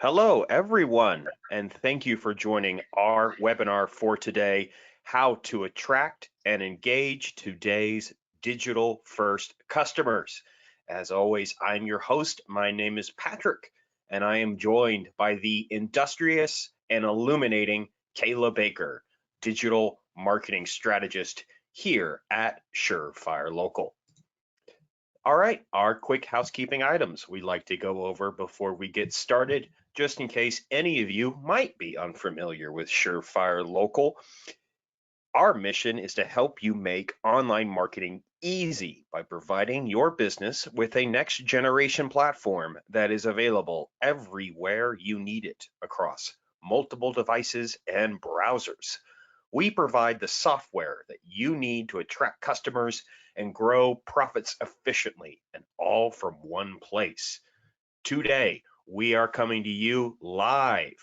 Hello, everyone, and thank you for joining our webinar for today, How to Attract and Engage Today's Digital First Customers. As always, I'm your host. My name is Patrick, and I am joined by the industrious and illuminating Kayla Baker, Digital Marketing Strategist here at Surefire Local. All right, our quick housekeeping items we'd like to go over before we get started, just in case any of you might be unfamiliar with Surefire Local. Our mission is to help you make online marketing easy by providing your business with a next generation platform that is available everywhere you need it across multiple devices and browsers. We provide the software that you need to attract customers and grow profits efficiently, and all from one place. Today, we are coming to you live.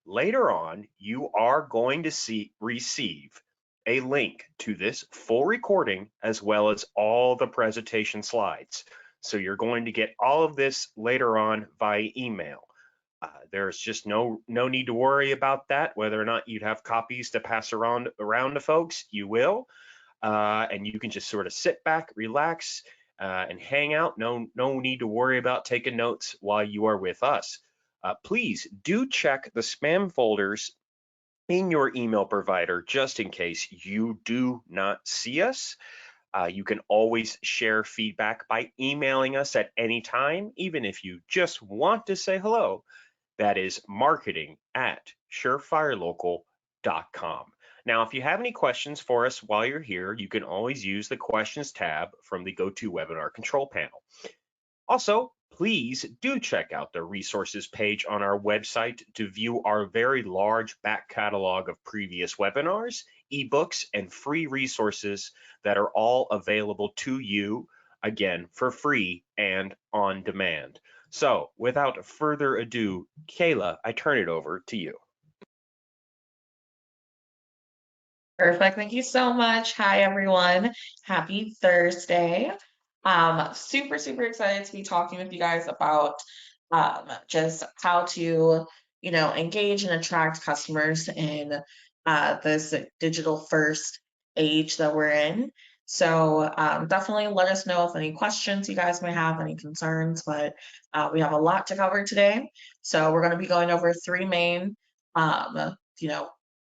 Later on, you are going to receive a link to this full recording as well as all the presentation slides. So you're going to get all of this later on via email. There's just no need to worry about that. Whether or not you'd have copies to pass around to folks, you will, and you can just sort of sit back, relax, and hang out. No need to worry about taking notes while you are with us. Please do check the spam folders in your email provider just in case you do not see us. You can always share feedback by emailing us at any time, even if you just want to say hello. That is marketing@surefirelocal.com. Now, if you have any questions for us while you're here, you can always use the questions tab from the GoToWebinar control panel. Also, please do check out the resources page on our website to view our very large back catalog of previous webinars, ebooks, and free resources that are all available to you, again, for free and on demand. So without further ado, Kayla, I turn it over to you. Perfect. Thank you so much. Hi, everyone. Happy Thursday. Super excited to be talking with you guys about just how to, engage and attract customers in this digital first age that we're in. So definitely let us know if any questions you guys may have, any concerns, but we have a lot to cover today. So we're going to be going over three main,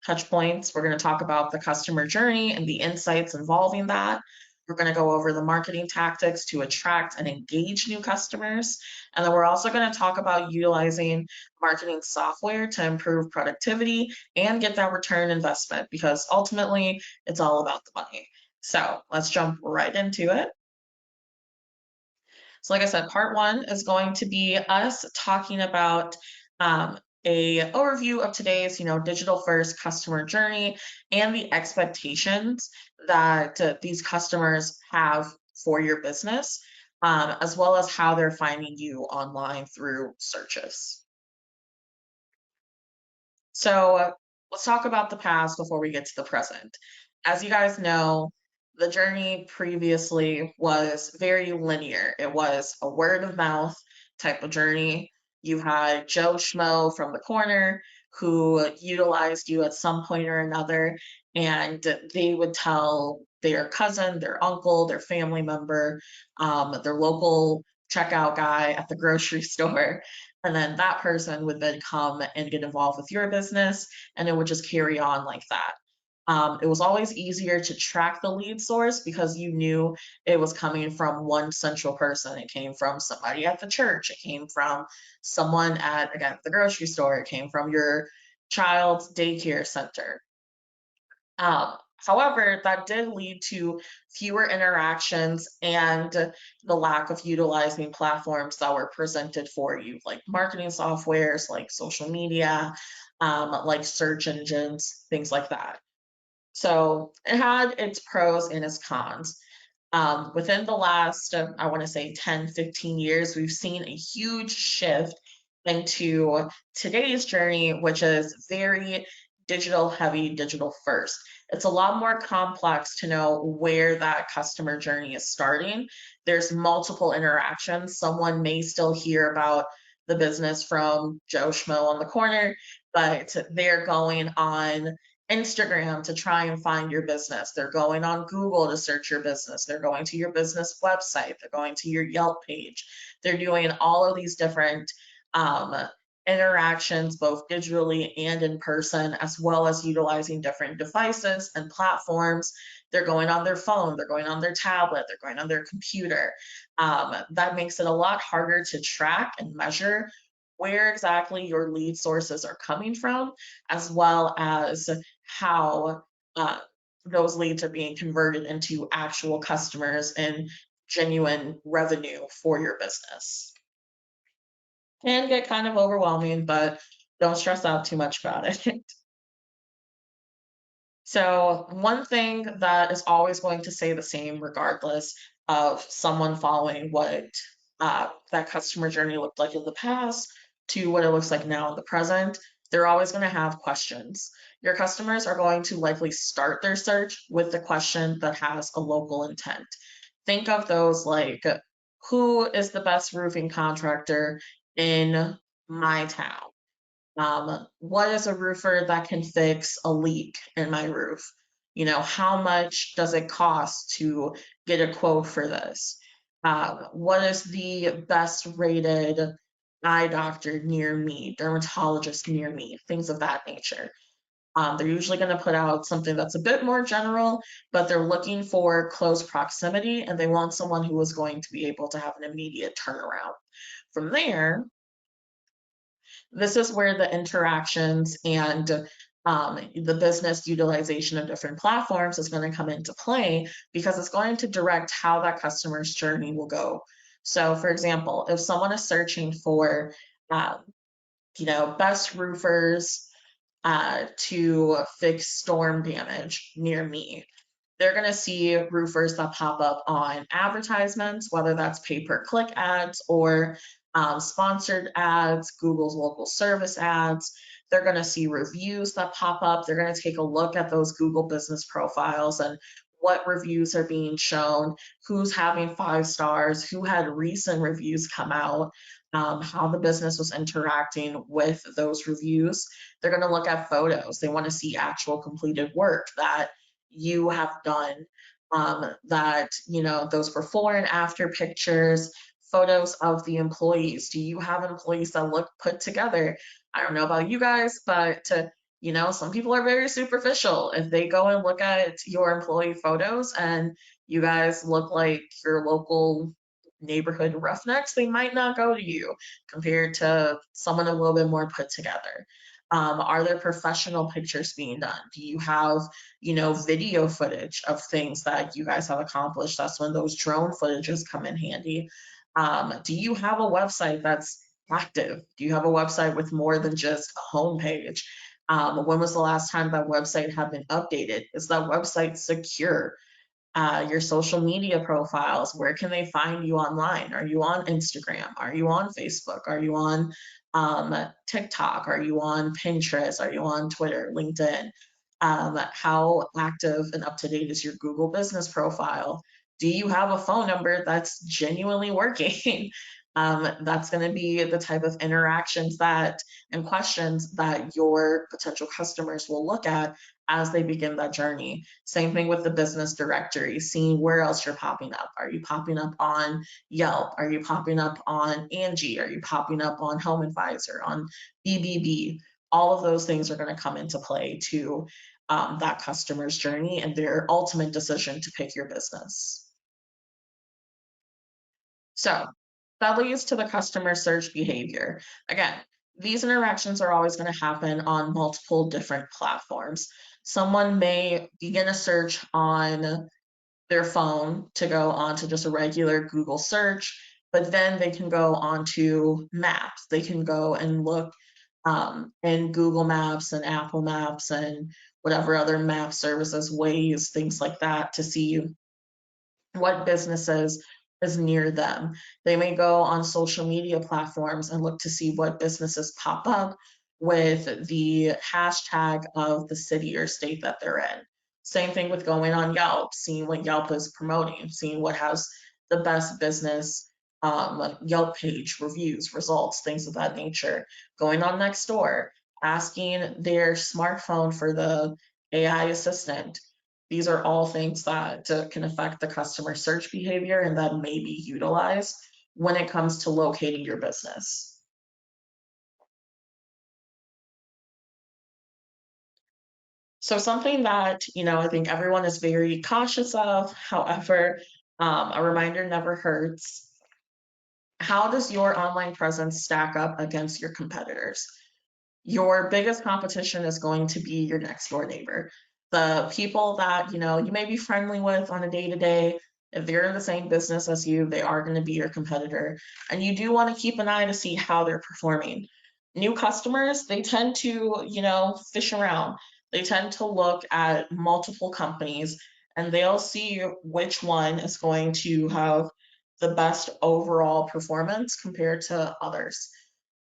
touch points. We're going to talk about the customer journey and the insights involving that. We're going to go over the marketing tactics to attract and engage new customers. And then we're also going to talk about utilizing marketing software to improve productivity and get that return investment, because ultimately it's all about the money. So let's jump right into it. So like I said, part one is going to be us talking about a overview of today's, digital first customer journey and the expectations that these customers have for your business, as well as how they're finding you online through searches. So let's talk about the past before we get to the present. As you guys know, the journey previously was very linear. It was a word of mouth type of journey. You had Joe Schmo from the corner who utilized you at some point or another, and they would tell their cousin, their uncle, their family member, their local checkout guy at the grocery store. And then that person would then come and get involved with your business, and it would just carry on like that. It was always easier to track the lead source because you knew it was coming from one central person. It came from somebody at the church. It came from someone at, again, the grocery store. It came from your child's daycare center. However, that did lead to fewer interactions and the lack of utilizing platforms that were presented for you, like marketing softwares, like social media, like search engines, things like that. So it had its pros and its cons. Within the last, I want to say 10, 15 years, we've seen a huge shift into today's journey, which is very digital heavy, digital first. It's a lot more complex to know where that customer journey is starting. There's multiple interactions. Someone may still hear about the business from Joe Schmo on the corner, but they're going on Instagram to try and find your business. They're going on Google to search your business. They're going to your business website. They're going to your Yelp page. They're doing all of these different um, interactions, both digitally and in person, as well as utilizing different devices and platforms. They're going on their phone, they're going on their tablet, they're going on their computer. That makes it a lot harder to track and measure where exactly your lead sources are coming from, as well as how those leads are being converted into actual customers and genuine revenue for your business. Can get kind of overwhelming, but don't stress out too much about it. So, one thing that is always going to stay the same, regardless of someone following what that customer journey looked like in the past to what it looks like now in the present, they're always going to have questions. Your customers are going to likely start their search with the question that has a local intent. Think of those like, who is the best roofing contractor in my town? What is a roofer that can fix a leak in my roof? How much does it cost to get a quote for this? What is the best rated eye doctor near me, dermatologist near me, things of that nature. They're usually going to put out something that's a bit more general, but they're looking for close proximity and they want someone who is going to be able to have an immediate turnaround. From there, this is where the interactions and the business utilization of different platforms is going to come into play because it's going to direct how that customer's journey will go. So, for example, if someone is searching for, best roofers to fix storm damage near me, they're going to see roofers that pop up on advertisements, whether that's pay-per-click ads or sponsored ads, Google's local service ads. They're going to see reviews that pop up. They're going to take a look at those Google business profiles and what reviews are being shown, who's having 5 stars, who had recent reviews come out, how the business was interacting with those reviews. They're going to look at photos. They want to see actual completed work that you have done, that those before and after pictures, photos of the employees. Do you have employees that look put together? I don't know about you guys, but some people are very superficial. If they go and look at your employee photos and you guys look like your local neighborhood roughnecks, they might not go to you compared to someone a little bit more put together. Are there professional pictures being done? Do you have, video footage of things that you guys have accomplished? That's when those drone footages come in handy. Do you have a website that's active? Do you have a website with more than just a homepage? When was the last time that website had been updated? Is that website secure? Your social media profiles, where can they find you online? Are you on Instagram? Are you on Facebook? Are you on TikTok? Are you on Pinterest? Are you on Twitter, LinkedIn? How active and up to date is your Google business profile? Do you have a phone number that's genuinely working? That's going to be the type of interactions and questions that your potential customers will look at as they begin that journey. Same thing with the business directory, seeing where else you're popping up. Are you popping up on Yelp? Are you popping up on Angie? Are you popping up on Home Advisor, on BBB? All of those things are going to come into play to that customer's journey and their ultimate decision to pick your business. So that leads to the customer search behavior. Again, these interactions are always going to happen on multiple different platforms. Someone may begin a search on their phone to go onto just a regular Google search, but then they can go onto Maps. They can go and look in Google Maps and Apple Maps and whatever other map services, Waze, things like that, to see what businesses is near them. They may go on social media platforms and look to see what businesses pop up with the hashtag of the city or state that they're in. Same thing with going on Yelp, seeing what Yelp is promoting, seeing what has the best business Yelp page, reviews, results, things of that nature. Going on Nextdoor, asking their smartphone for the AI assistant. These are all things that can affect the customer search behavior and that may be utilized when it comes to locating your business. So something that, I think everyone is very cautious of, however, a reminder never hurts. How does your online presence stack up against your competitors? Your biggest competition is going to be your next door neighbor. The people that, you may be friendly with on a day to day. If they're in the same business as you, they are going to be your competitor. And you do want to keep an eye to see how they're performing. New customers, they tend to, fish around. They tend to look at multiple companies and they'll see which one is going to have the best overall performance compared to others.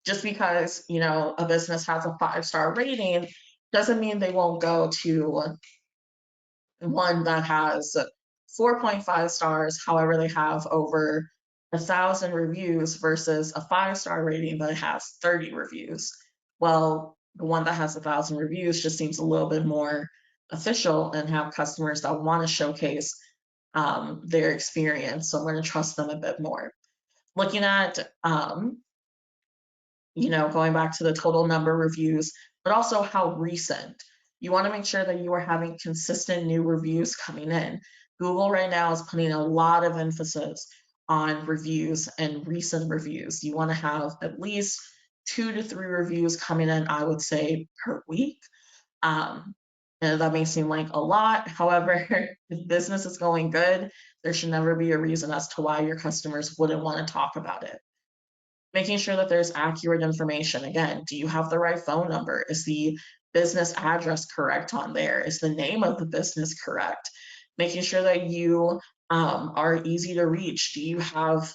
Just because, a business has a 5-star rating doesn't mean they won't go to one that has 4.5 stars. However, they have over 1,000 reviews versus a 5-star rating that has 30 reviews. Well, the one that has 1,000 reviews just seems a little bit more official and have customers that want to showcase their experience. So I'm going to trust them a bit more. Looking at going back to the total number of reviews, but also how recent. You want to make sure that you are having consistent new reviews coming in. Google right now is putting a lot of emphasis on reviews and recent reviews. You want to have at least 2 to 3 reviews coming in, I would say, per week. And that may seem like a lot. However, if business is going good, there should never be a reason as to why your customers wouldn't want to talk about it. Making sure that there's accurate information. Again, do you have the right phone number? Is the business address correct on there? Is the name of the business correct? Making sure that you are easy to reach. Do you have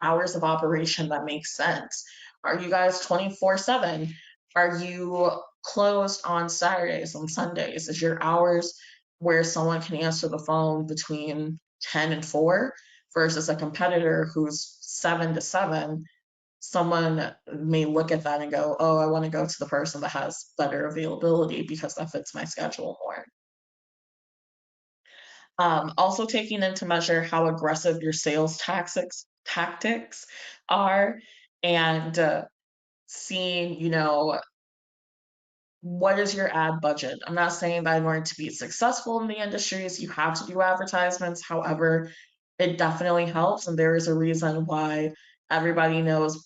hours of operation that make sense? Are you guys 24/7? Are you closed on Saturdays and Sundays? Is your hours where someone can answer the phone between 10 and 4 versus a competitor who's 7 to 7? Someone may look at that and go, oh, I want to go to the person that has better availability because that fits my schedule more. Also taking into measure how aggressive your sales tactics are and seeing, what is your ad budget? I'm not saying that in order to be successful in the industries, you have to do advertisements. However, it definitely helps. And there is a reason why everybody knows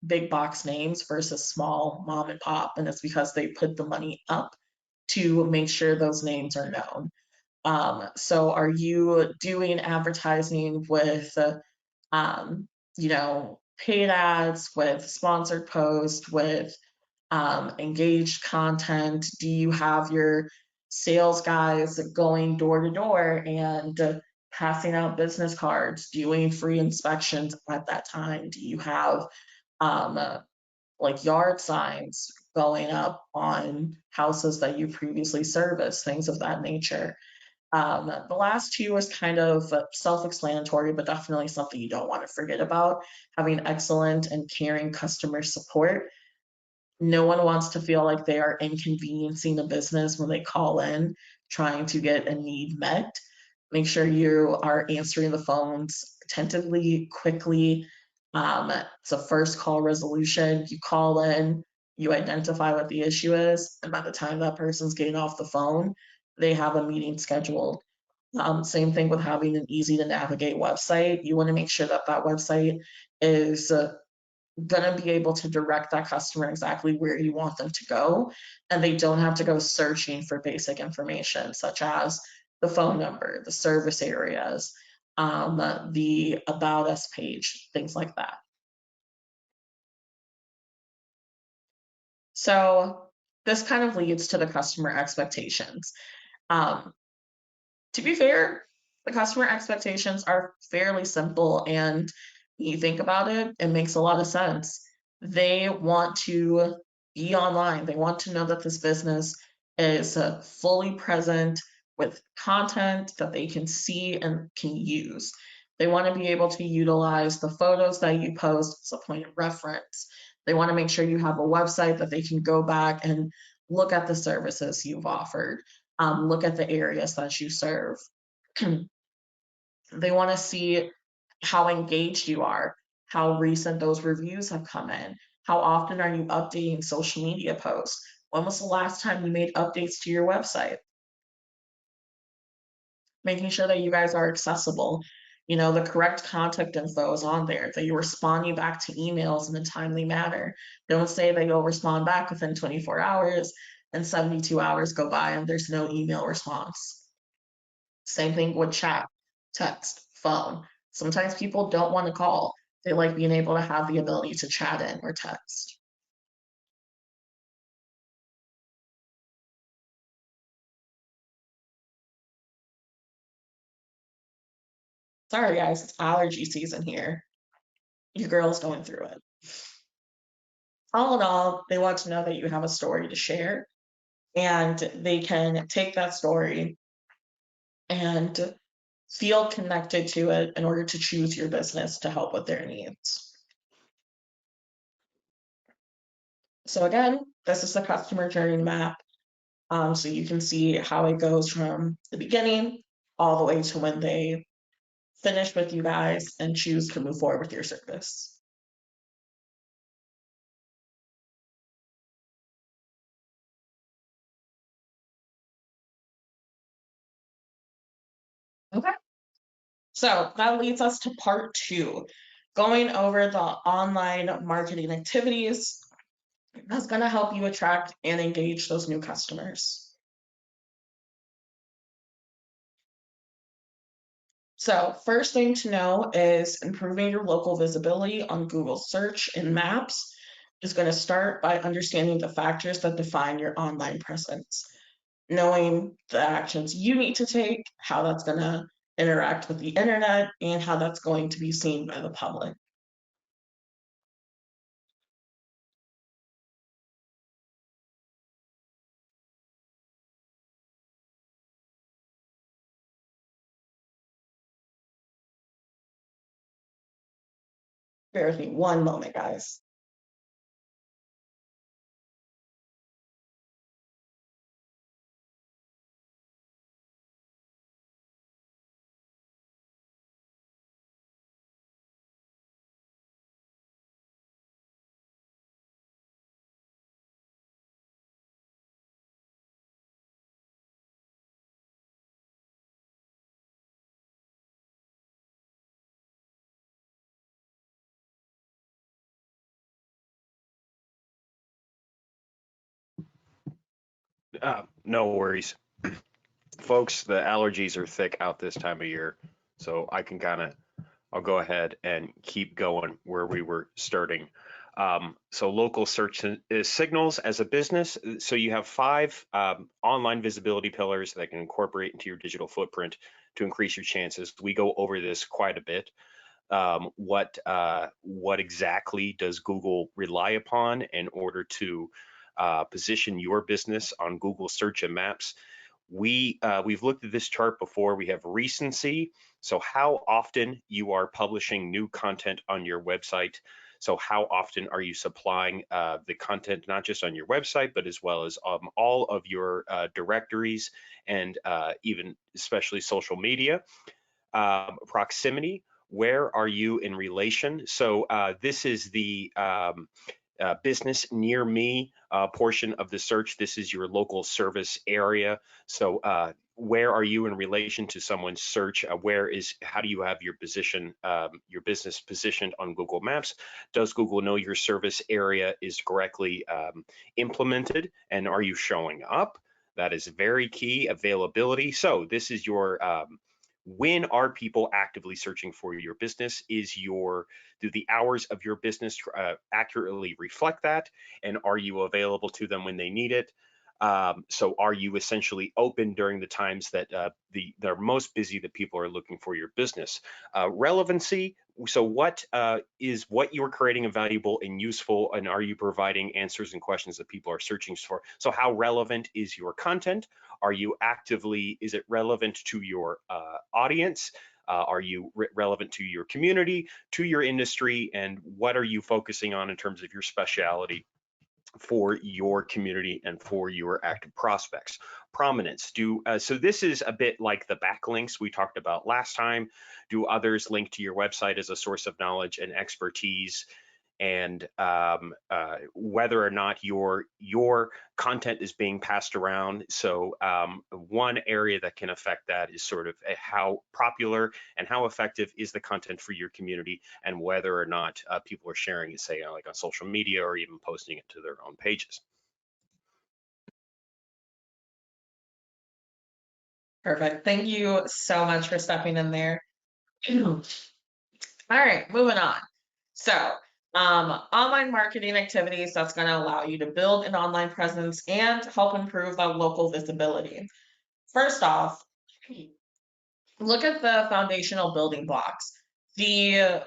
big box names versus small mom and pop. And it's because they put the money up to make sure those names are known. So are you doing advertising with, paid ads, with sponsored posts, with engaged content? Do you have your sales guys going door to door and passing out business cards, doing free inspections at that time? Do you have like yard signs going up on houses that you previously serviced, things of that nature? The last two is kind of self-explanatory, but definitely something you don't want to forget about. Having excellent and caring customer support. No one wants to feel like they are inconveniencing the business when they call in trying to get a need met. Make sure you are answering the phones attentively, quickly. It's a first call resolution. You call in, you identify what the issue is, and by the time that person's getting off the phone, they have a meeting scheduled. Same thing with having an easy to navigate website. You want to make sure that that website is going to be able to direct that customer exactly where you want them to go, and they don't have to go searching for basic information such as the phone number, the service areas, the about us page, things like that. So this kind of leads to the customer expectations. To be fair, the customer expectations are fairly simple, and you think about it, it makes a lot of sense. They want to be online. They want to know that this business is fully present with content that they can see and can use. They want to be able to utilize the photos that you post as a point of reference. They want to make sure you have a website that they can go back and look at the services you've offered, look at the areas that you serve. They want to see how engaged you are, how recent those reviews have come in, how often are you updating social media posts? When was the last time you made updates to your website? Making sure that you guys are accessible. You know, the correct contact info is on there, that you're responding back to emails in a timely manner. Don't say that you'll respond back within 24 hours and 72 hours go by and there's no email response. Same thing with chat, text, phone. Sometimes people don't want to call. They like being able to have the ability to chat in or text. Sorry, guys, it's allergy season here. Your girl's going through it. All in all, they want to know that you have a story to share and they can take that story and feel connected to it in order to choose your business to help with their needs. So again, this is the customer journey map. So you can see how it goes from the beginning all the way to when they finish with you guys and choose to move forward with your service. Okay. So that leads us to part 2, going over the online marketing activities that's going to help you attract and engage those new customers. So first thing to know is improving your local visibility on Google search and maps is going to start by understanding the factors that define your online presence, knowing the actions you need to take, how that's going to interact with the internet, and how that's going to be seen by the public. Bear with me one moment, guys. No worries. Folks, the allergies are thick out this time of year, so I'll go ahead and keep going where we were starting. So local search signals as a business. So you have 5 online visibility pillars that can incorporate into your digital footprint to increase your chances. We go over this quite a bit. What exactly does Google rely upon in order to position your business on Google search and maps? We've looked at this chart before. We have recency, so how often you are publishing new content on your website. So how often are you supplying the content, not just on your website, but as well as all of your directories and even especially social media. Proximity, where are you in relation? So this is the business near me portion of the search. This is your local service area. So where are you in relation to someone's search? How do you have your business positioned on Google Maps? Does Google know your service area is correctly implemented, and are you showing up? That is very key. Availability. So this is your when are people actively searching for your business? Do the hours of your business accurately reflect that? And are you available to them when they need it? So are you essentially open during the times that they're most busy, that people are looking for your business? Relevancy. So what you're creating valuable and useful, and are you providing answers and questions that people are searching for? So how relevant is your content? Is it relevant to your audience? Are you relevant to your community, to your industry, and what are you focusing on in terms of your specialty for your community and for your active prospects? Prominence. So this is a bit like the backlinks we talked about last time. Do others link to your website as a source of knowledge and expertise? And whether or not your content is being passed around. So one area that can affect that is sort of how popular and how effective is the content for your community, and whether or not people are sharing it, say like on social media or even posting it to their own pages. Perfect. Thank you so much for stepping in there. All right, moving on. So, online marketing activities that's going to allow you to build an online presence and help improve that local visibility. First off, look at the foundational building blocks. The,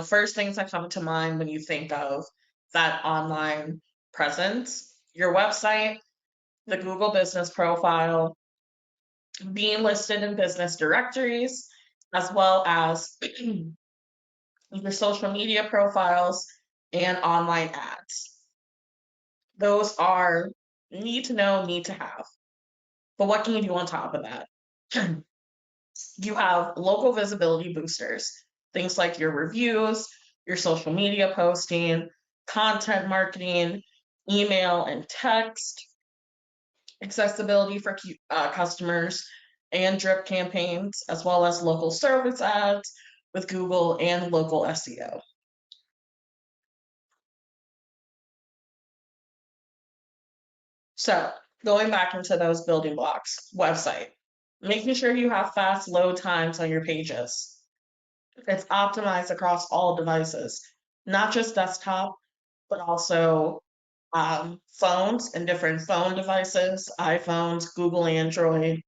first things that come to mind when you think of that online presence, your website, the Google business profile, being listed in business directories, as well as your social media profiles and online ads. Those are need to know, need to have. But what can you do on top of that? You have local visibility boosters, things like your reviews, your social media posting, content marketing, email and text, accessibility for customers, and drip campaigns, as well as local service ads with Google and local SEO. So, going back into those building blocks, website, making sure you have fast load times on your pages. It's optimized across all devices, not just desktop, but also phones and different phone devices, iPhones, Google Android,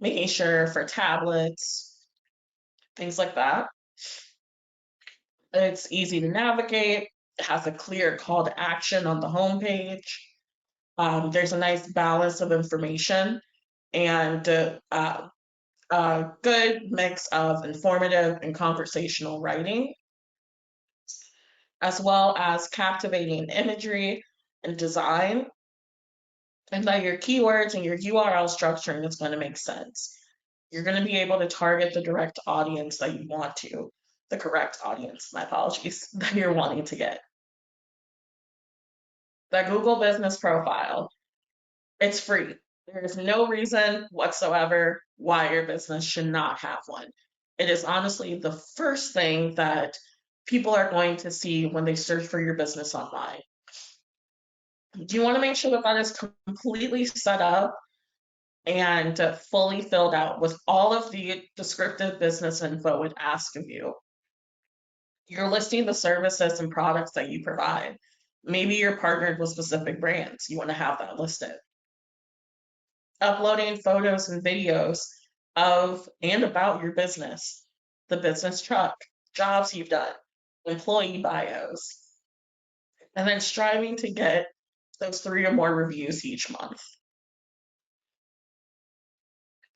making sure for tablets, things like that. It's easy to navigate. It has a clear call to action on the homepage. There's a nice balance of information and a good mix of informative and conversational writing, as well as captivating imagery and design, and that your keywords and your URL structuring is going to make sense. You're going to be able to target the direct audience that you want to, the correct audience, my apologies, that you're wanting to get. The Google business profile, it's free. There is no reason whatsoever why your business should not have one. It is honestly the first thing that people are going to see when they search for your business online. Do you want to make sure that that is completely set up and fully filled out with all of the descriptive business info it asks of you? You're listing the services and products that you provide. Maybe you're partnered with specific brands. You want to have that listed. Uploading photos and videos of and about your business, the business truck, jobs you've done, employee bios, and then striving to get those 3 or more reviews each month.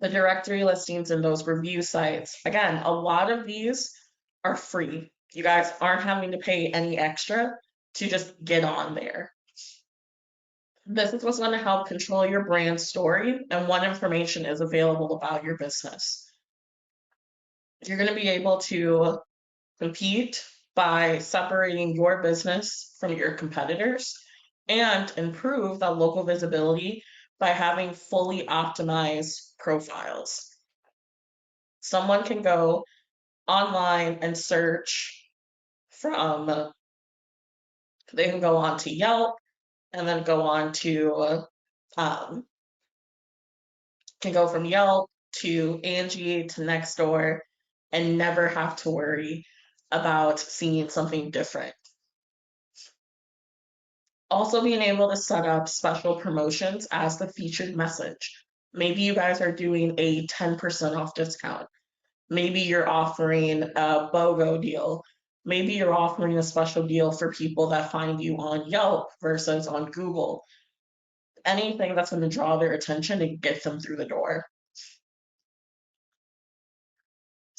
The directory listings in those review sites, again, a lot of these are free. You guys aren't having to pay any extra to just get on there. This is what's going to help control your brand story and what information is available about your business. You're going to be able to compete by separating your business from your competitors and improve that local visibility by having fully optimized profiles. Someone can go online and search from, they can go on to Yelp and then go on to, can go from Yelp to Angie to Nextdoor and never have to worry about seeing something different. Also being able to set up special promotions as the featured message. Maybe you guys are doing a 10% off discount. Maybe you're offering a BOGO deal. Maybe you're offering a special deal for people that find you on Yelp versus on Google. Anything that's going to draw their attention and get them through the door.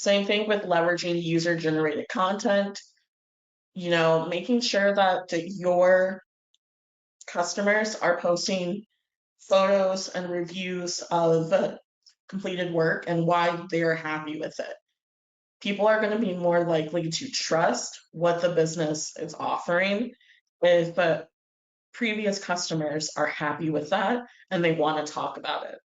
Same thing with leveraging user generated content, making sure that your customers are posting photos and reviews of completed work and why they're happy with it. People are going to be more likely to trust what the business is offering if previous customers are happy with that and they want to talk about it.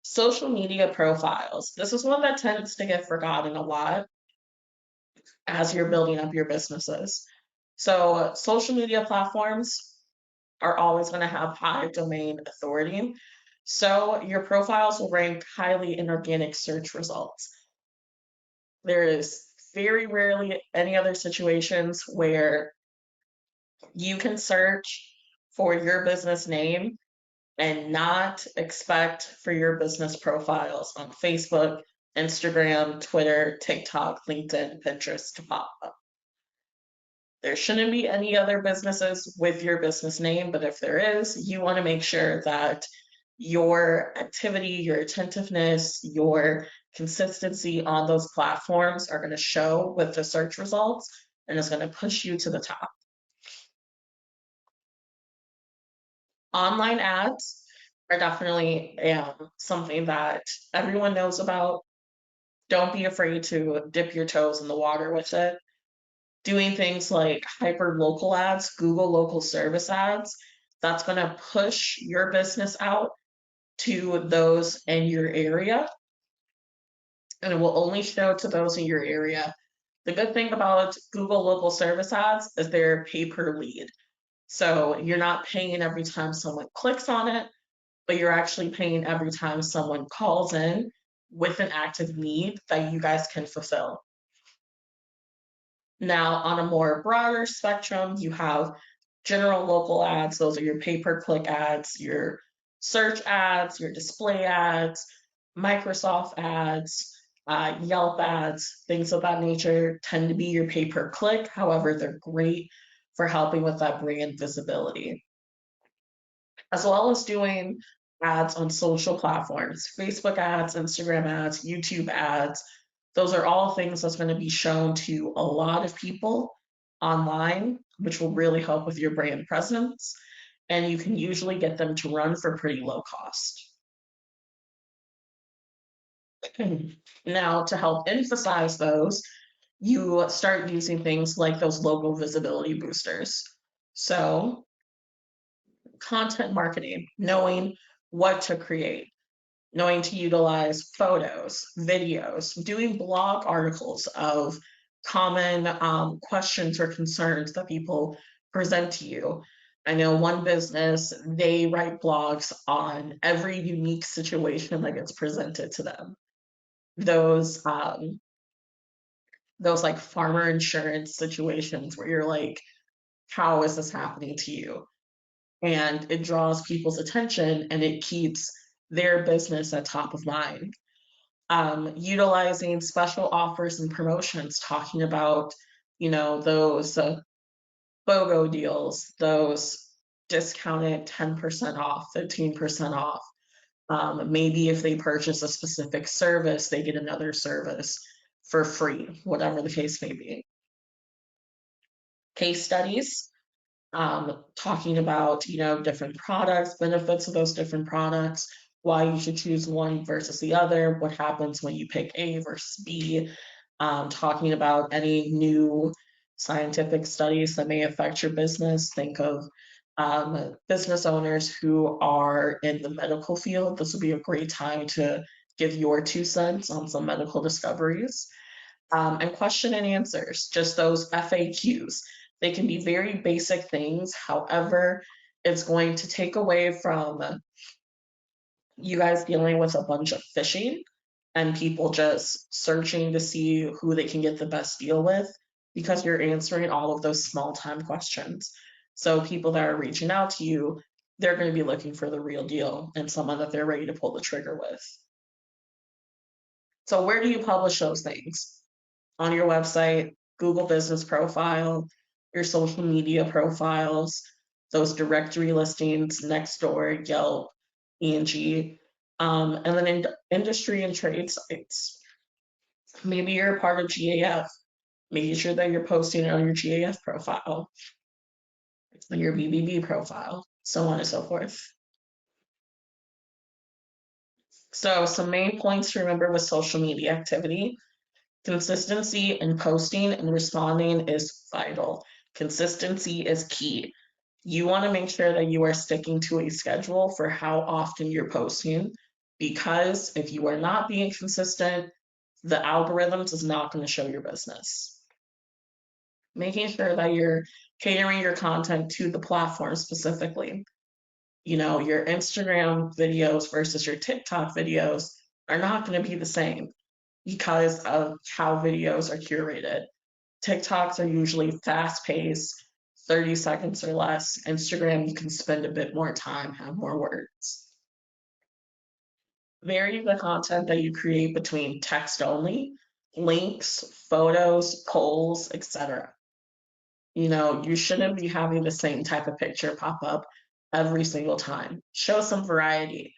Social media profiles. This is one that tends to get forgotten a lot as you're building up your businesses. So, social media platforms are always going to have high domain authority. So, your profiles will rank highly in organic search results. There is very rarely any other situations where you can search for your business name and not expect for your business profiles on Facebook, Instagram, Twitter, TikTok, LinkedIn, Pinterest to pop up. There shouldn't be any other businesses with your business name, but if there is, you want to make sure that your activity, your attentiveness, your consistency on those platforms are going to show with the search results and is going to push you to the top. Online ads are definitely something that everyone knows about. Don't be afraid to dip your toes in the water with it. Doing things like hyper local ads, Google local service ads, that's going to push your business out to those in your area. And it will only show to those in your area. The good thing about Google local service ads is they're pay per lead. So you're not paying every time someone clicks on it, but you're actually paying every time someone calls in with an active need that you guys can fulfill. Now, on a more broader spectrum, you have general local ads. Those are your pay-per-click ads, your search ads, your display ads, Microsoft ads, Yelp ads, things of that nature tend to be your pay-per-click. However, they're great for helping with that brand visibility, as well as doing ads on social platforms, Facebook ads, Instagram ads, YouTube ads. Those are all things that's going to be shown to a lot of people online, which will really help with your brand presence. And you can usually get them to run for pretty low cost. Now, to help emphasize those, you start using things like those local visibility boosters. So, content marketing, knowing what to create, knowing to utilize photos, videos, doing blog articles of common questions or concerns that people present to you. I know one business, they write blogs on every unique situation that gets presented to them. Those like farmer insurance situations where you're like, how is this happening to you? And it draws people's attention and it keeps their business at top of mind. Utilizing special offers and promotions, talking about, those BOGO deals, those discounted 10% off, 15% off. Maybe if they purchase a specific service, they get another service for free, whatever the case may be. Case studies, talking about, different products, benefits of those different products, why you should choose one versus the other, what happens when you pick A versus B, talking about any new scientific studies that may affect your business. Think of business owners who are in the medical field. This would be a great time to give your 2 cents on some medical discoveries. And question and answers, just those FAQs. They can be very basic things. However, it's going to take away from you guys dealing with a bunch of phishing and people just searching to see who they can get the best deal with, because you're answering all of those small time questions. So people that are reaching out to you, they're going to be looking for the real deal and someone that they're ready to pull the trigger with. So where do you publish those things? On your website, Google Business Profile, your social media profiles, those directory listings, Nextdoor, Yelp, Angie. And then in industry and trade sites, maybe you're a part of GAF, making sure that you're posting it on your GAF profile, on your BBB profile, so on and so forth. So some main points to remember with social media activity: consistency in posting and responding is vital. Consistency is key. You want to make sure that you are sticking to a schedule for how often you're posting, because if you are not being consistent, the algorithms is not going to show your business. Making sure that you're catering your content to the platform specifically. You know, your Instagram videos versus your TikTok videos are not going to be the same because of how videos are curated. TikToks are usually fast paced, 30 seconds or less. Instagram, you can spend a bit more time, have more words. Vary the content that you create between text only, links, photos, polls, etc. You know, you shouldn't be having the same type of picture pop up every single time. Show some variety.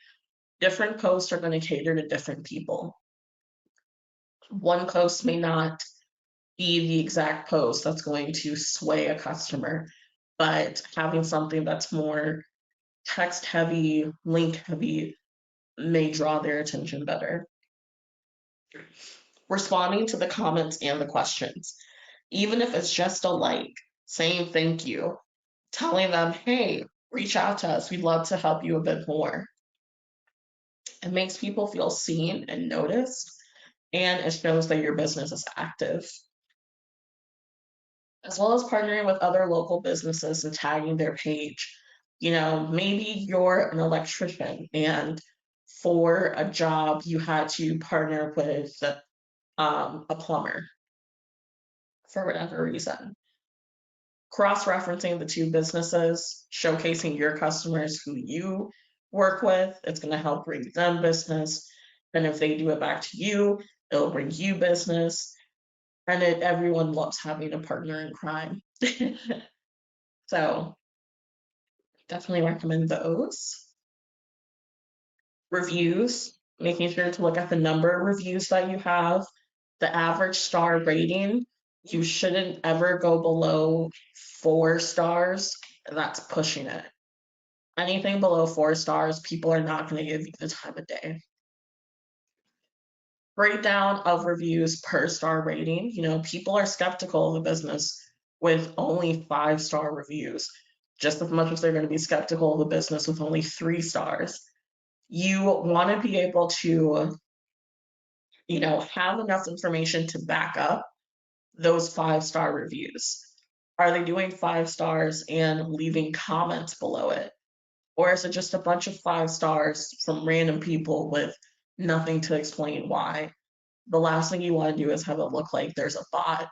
Different posts are going to cater to different people. One post may not be the exact post that's going to sway a customer, but having something that's more text heavy, link heavy may draw their attention better. Responding to the comments and the questions, even if it's just a like, saying thank you, telling them, hey, reach out to us, we'd love to help you a bit more. It makes people feel seen and noticed, and it shows that your business is active. As well as partnering with other local businesses and tagging their page. You know, maybe you're an electrician and for a job you had to partner with a plumber for whatever reason. Cross-referencing the two businesses, showcasing your customers who you work with, it's going to help bring them business. And if they do it back to you, it'll bring you business. And everyone loves having a partner in crime. So definitely recommend those. Reviews, making sure to look at the number of reviews that you have, the average star rating. You shouldn't ever go below 4 stars. That's pushing it. Anything below 4 stars, people are not going to give you the time of day. Breakdown of reviews per star rating. You know, people are skeptical of the business with only 5-star reviews, just as much as they're going to be skeptical of the business with only 3 stars. You want to be able to, you know, have enough information to back up those 5-star reviews. Are they doing 5 stars and leaving comments below it? Or is it just a bunch of 5 stars from random people with nothing to explain why? The last thing you want to do is have it look like there's a bot.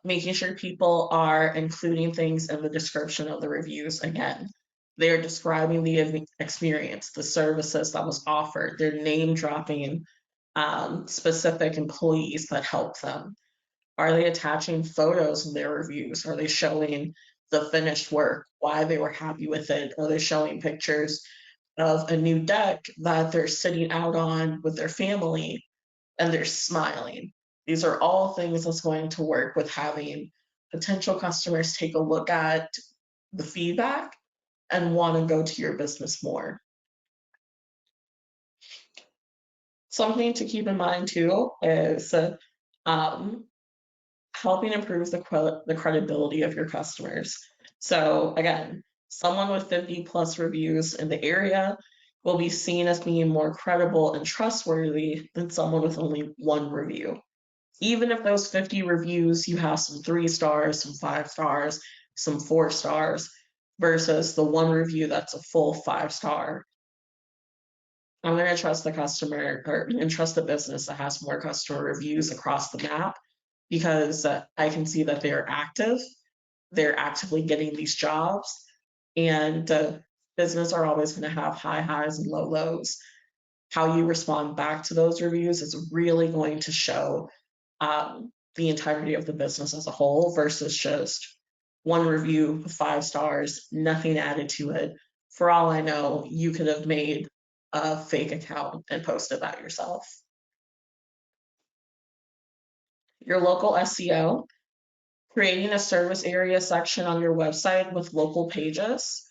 Making sure people are including things in the description of the reviews. Again, they're describing the experience, the services that was offered. They're name dropping specific employees that help them. Are they attaching photos in their reviews? Are they showing the finished work, why they were happy with it? Are they showing pictures of a new deck that they're sitting out on with their family and they're smiling? These are all things that's going to work with having potential customers take a look at the feedback and want to go to your business more. Something to keep in mind too is helping improve the credibility of your customers. So again, someone with 50 plus reviews in the area will be seen as being more credible and trustworthy than someone with only 1 review. Even if those 50 reviews, you have some 3 stars, some 5 stars, some 4 stars, versus the 1 review that's a full 5-star. I'm going to trust the customer and trust the business that has more customer reviews across the map, because I can see that they're active, they're actively getting these jobs, and business are always going to have high highs and low lows. How you respond back to those reviews is really going to show the integrity of the business as a whole versus just 1 review, 5 stars, nothing added to it, For all I know, you could have made a fake account and posted that yourself. Your local SEO, creating a service area section on your website with local pages,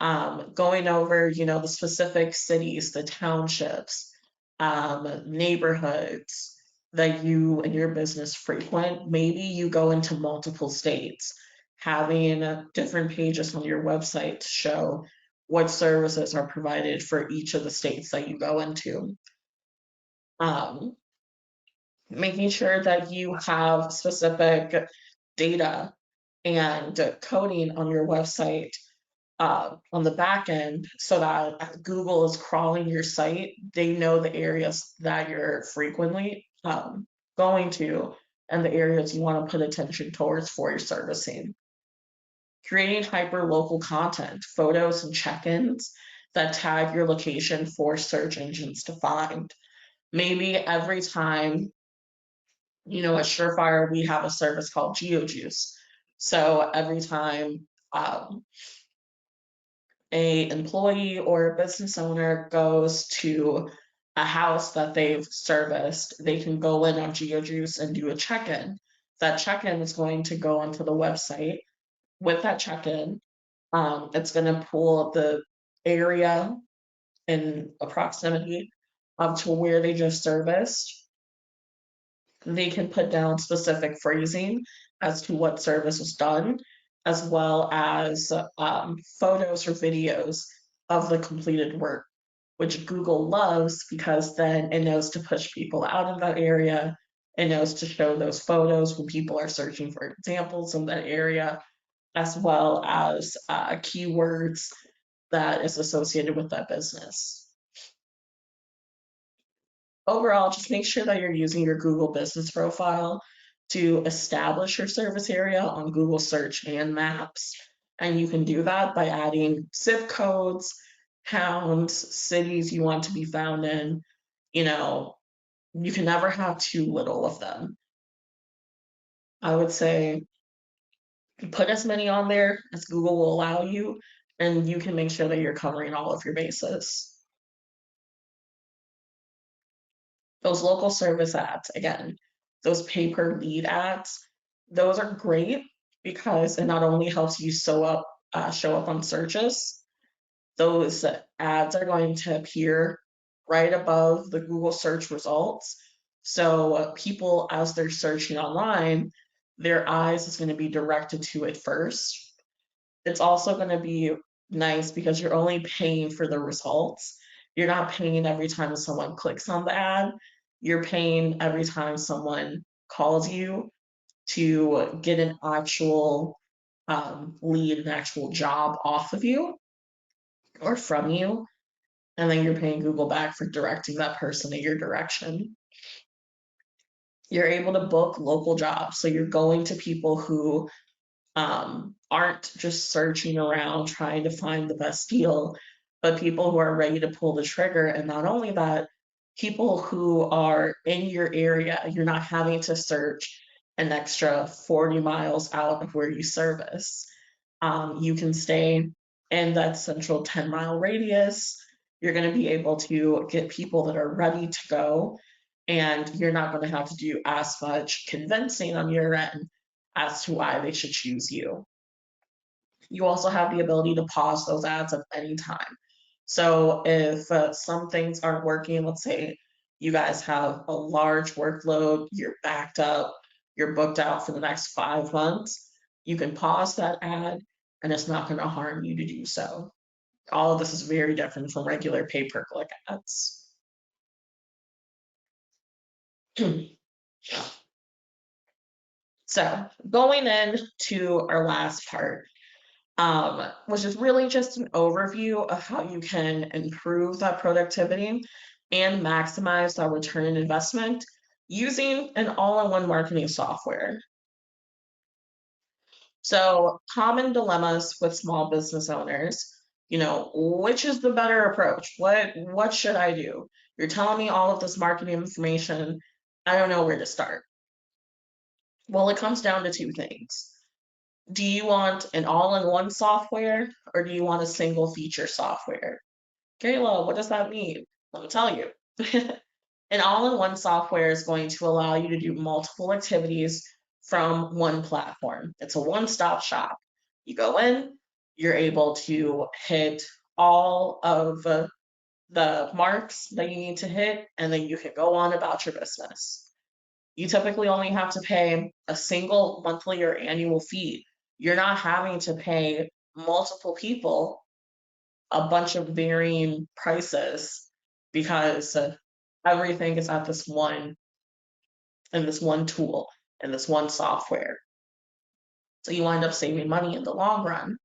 going over, the specific cities, the townships, neighborhoods that you and your business frequent. Maybe you go into multiple states, having different pages on your website to show what services are provided for each of the states that you go into. Making sure that you have specific data and coding on your website on the back end, so that as Google is crawling your site, they know the areas that you're frequently going to and the areas you want to put attention towards for your servicing. Creating hyper local content, photos and check-ins that tag your location for search engines to find. Maybe every time, at Surefire, we have a service called GeoJuice. So every time a employee or a business owner goes to a house that they've serviced, they can go in on GeoJuice and do a check-in. That check-in is going to go onto the website. With that check-in, it's going to pull the area in proximity up to where they just serviced. They can put down specific phrasing as to what service was done, as well as photos or videos of the completed work, which Google loves because then it knows to push people out of that area. It knows to show those photos when people are searching for examples in that area, as well as keywords that is associated with that business. Overall, just make sure that you're using your Google business profile to establish your service area on Google search and maps. And you can do that by adding zip codes, towns, cities you want to be found in. You can never have too little of them. I would say put as many on there as Google will allow you, and you can make sure that you're covering all of your bases. Those local service ads, again, those pay-per-lead ads, those are great because it not only helps you show up on searches, those ads are going to appear right above the Google search results. So people, as they're searching online, their eyes is going to be directed to it first. It's also going to be nice because you're only paying for the results. You're not paying every time someone clicks on the ad. You're paying every time someone calls you to get an actual lead, an actual job off of you or from you. And then you're paying Google back for directing that person in your direction. You're able to book local jobs. So you're going to people who aren't just searching around trying to find the best deal, but people who are ready to pull the trigger. And not only that, people who are in your area, you're not having to search an extra 40 miles out of where you service. You can stay in that central 10-mile radius. You're going to be able to get people that are ready to go, and you're not going to have to do as much convincing on your end as to why they should choose you. You also have the ability to pause those ads at any time. So if some things aren't working, let's say you guys have a large workload, you're backed up, you're booked out for the next 5 months, you can pause that ad and it's not going to harm you to do so. All of this is very different from regular pay-per-click ads. So going into our last part, which is really just an overview of how you can improve that productivity and maximize that return on investment using an all-in-one marketing software. So common dilemmas with small business owners, which is the better approach? What should I do? You're telling me all of this marketing information. I don't know where to start. Well, it comes down to two things. Do you want an all-in-one software or do you want a single feature software? Kayla, what does that mean? Let me tell you. An all-in-one software is going to allow you to do multiple activities from one platform. It's a one-stop shop. You go in, you're able to hit all of the marks that you need to hit, and then you can go on about your business. You typically only have to pay a single monthly or annual fee. You're not having to pay multiple people a bunch of varying prices because everything is at this one in this one tool in this one software. So you wind up saving money in the long run.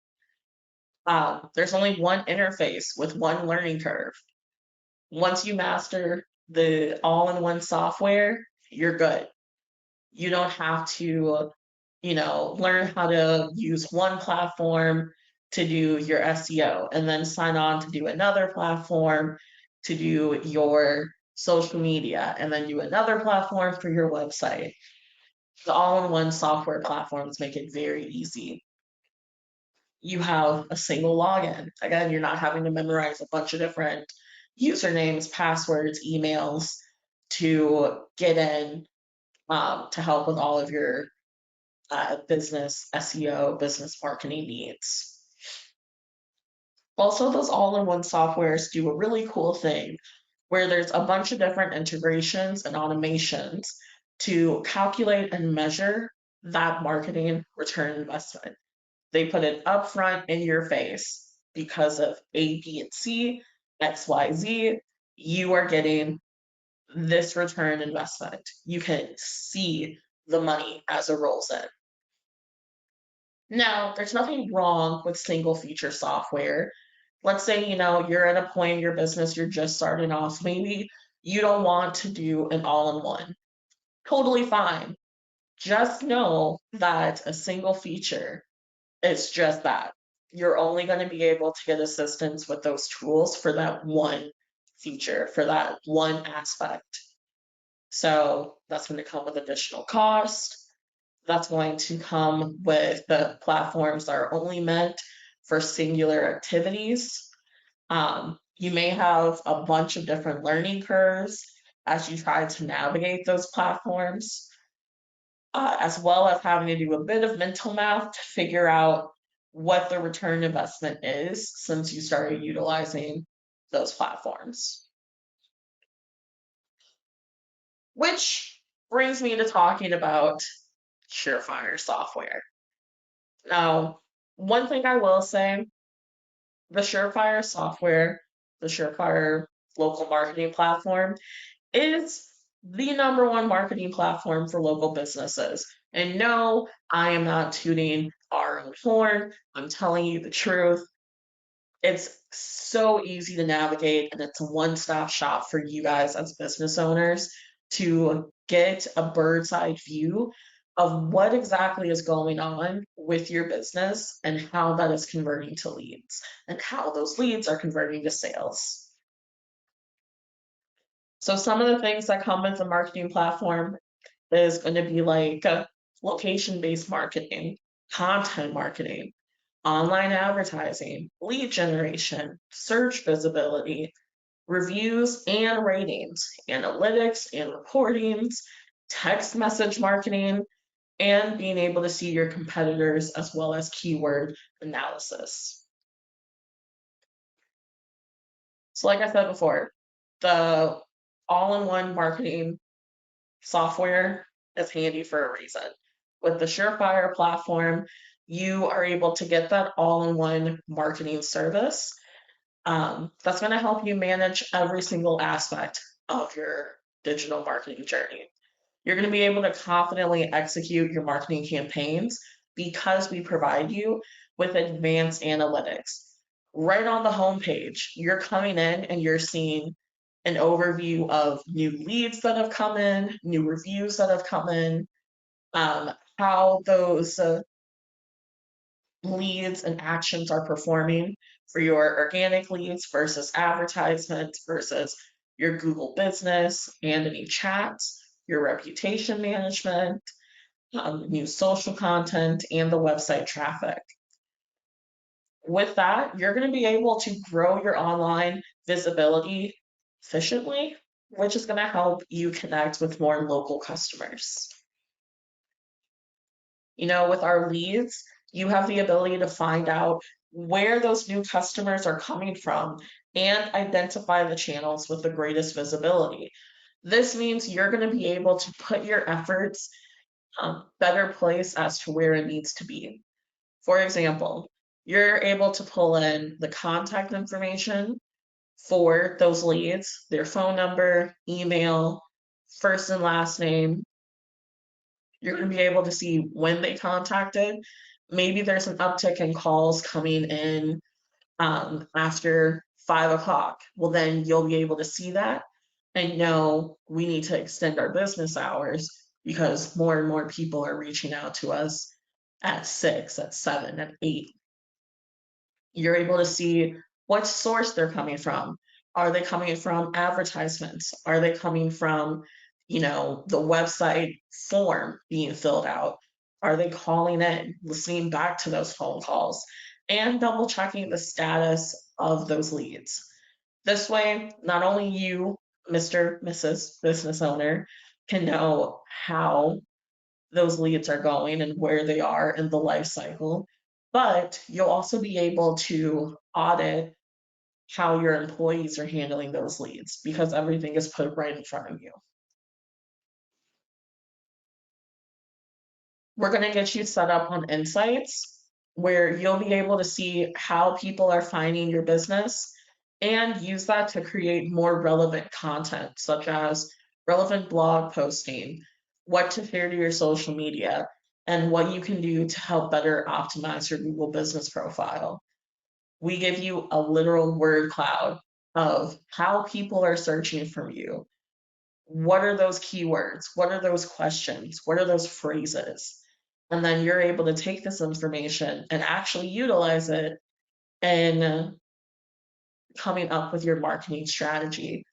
There's only one interface with one learning curve. Once you master the all-in-one software, you're good. You don't have to, learn how to use one platform to do your SEO and then sign on to do another platform to do your social media and then do another platform for your website. The all-in-one software platforms make it very easy. You have a single login. Again, you're not having to memorize a bunch of different usernames, passwords, emails to get in to help with all of your business SEO, business marketing needs. Also, those all-in-one softwares do a really cool thing where there's a bunch of different integrations and automations to calculate and measure that marketing return investment. They put it upfront in your face because of A, B, and C, X, Y, Z. You are getting this return investment. You can see the money as it rolls in. Now, there's nothing wrong with single feature software. Let's say, you're at a point in your business, you're just starting off, maybe you don't want to do an all in one. Totally fine. Just know that a single feature is just that. You're only going to be able to get assistance with those tools for that one feature, for that one aspect. So that's going to come with additional cost. That's going to come with the platforms that are only meant for singular activities. You may have a bunch of different learning curves as you try to navigate those platforms, as well as having to do a bit of mental math to figure out what the return investment is since you started utilizing those platforms. Which brings me to talking about Surefire software. Now, one thing I will say, the Surefire software, the Surefire local marketing platform, is the number one marketing platform for local businesses. And no, I am not tooting our own horn. I'm telling you the truth. It's so easy to navigate, and it's a one-stop shop for you guys as business owners to get a bird's eye view of what exactly is going on with your business and how that is converting to leads and how those leads are converting to sales. So some of the things that come with the marketing platform is going to be like location-based marketing, content marketing, online advertising, lead generation, search visibility, reviews and ratings, analytics and reportings, text message marketing, and being able to see your competitors as well as keyword analysis. So like I said before, the all-in-one marketing software is handy for a reason. With the Surefire platform, you are able to get that all-in-one marketing service. That's going to help you manage every single aspect of your digital marketing journey. You're going to be able to confidently execute your marketing campaigns because we provide you with advanced analytics. Right on the homepage, you're coming in and you're seeing an overview of new leads that have come in, new reviews that have come in, how those leads and actions are performing for your organic leads versus advertisements versus your Google business and any chats, your reputation management, new social content, and the website traffic. With that, you're going to be able to grow your online visibility efficiently, which is going to help you connect with more local customers. With our leads, you have the ability to find out where those new customers are coming from and identify the channels with the greatest visibility. This means you're going to be able to put your efforts better place as to where it needs to be. For example, you're able to pull in the contact information for those leads, their phone number, email, first and last name. You're going to be able to see when they contacted. Maybe there's an uptick in calls coming in after 5 o'clock. Well, then you'll be able to see that and know we need to extend our business hours because more and more people are reaching out to us at 6, at 7, at 8. You're able to see what source they're coming from. Are they coming from advertisements? Are they coming from, the website form being filled out? Are they calling in, listening back to those phone calls, and double checking the status of those leads? This way, not only you, Mr., Mrs. Business Owner, can know how those leads are going and where they are in the life cycle, but you'll also be able to audit how your employees are handling those leads because everything is put right in front of you. We're going to get you set up on Insights where you'll be able to see how people are finding your business and use that to create more relevant content, such as relevant blog posting, what to share to your social media, and what you can do to help better optimize your Google business profile. We give you a literal word cloud of how people are searching for you. What are those keywords? What are those questions? What are those phrases? And then you're able to take this information and actually utilize it in coming up with your marketing strategy.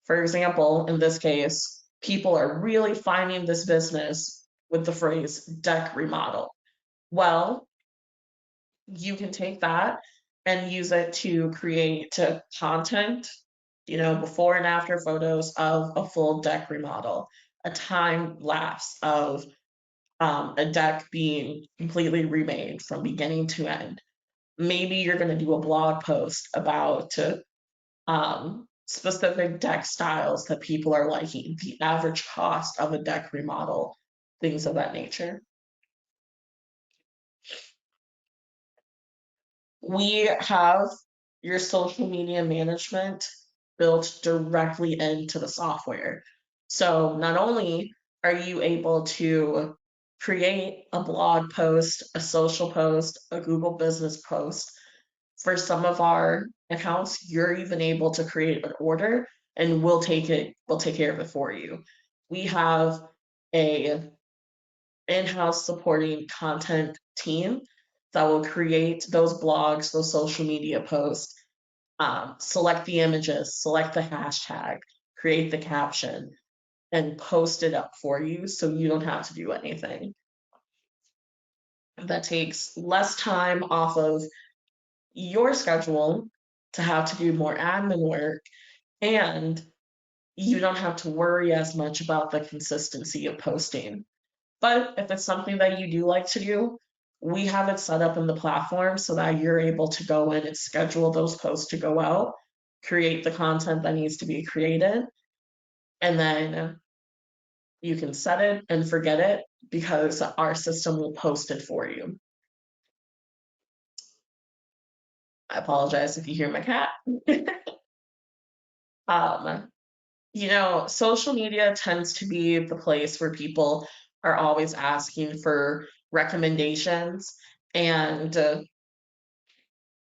For example, in this case, people are really finding this business with the phrase deck remodel. Well, you can take that and use it to create content, before and after photos of a full deck remodel, a time lapse of a deck being completely remade from beginning to end. Maybe you're going to do a blog post about specific deck styles that people are liking, the average cost of a deck remodel, things of that nature. We have your social media management built directly into the software. So not only are you able to create a blog post, a social post, a Google business post, for some of our accounts, you're even able to create an order and we'll take care of it for you. We have a in-house supporting content team that will create those blogs, those social media posts, select the images, select the hashtag, create the caption, and post it up for you so you don't have to do anything. That takes less time off of your schedule to have to do more admin work, and you don't have to worry as much about the consistency of posting. But if it's something that you do like to do, we have it set up in the platform so that you're able to go in and schedule those posts to go out, create the content that needs to be created, and then you can set it and forget it because our system will post it for you. I apologize if you hear my cat. Social media tends to be the place where people are always asking for recommendations, and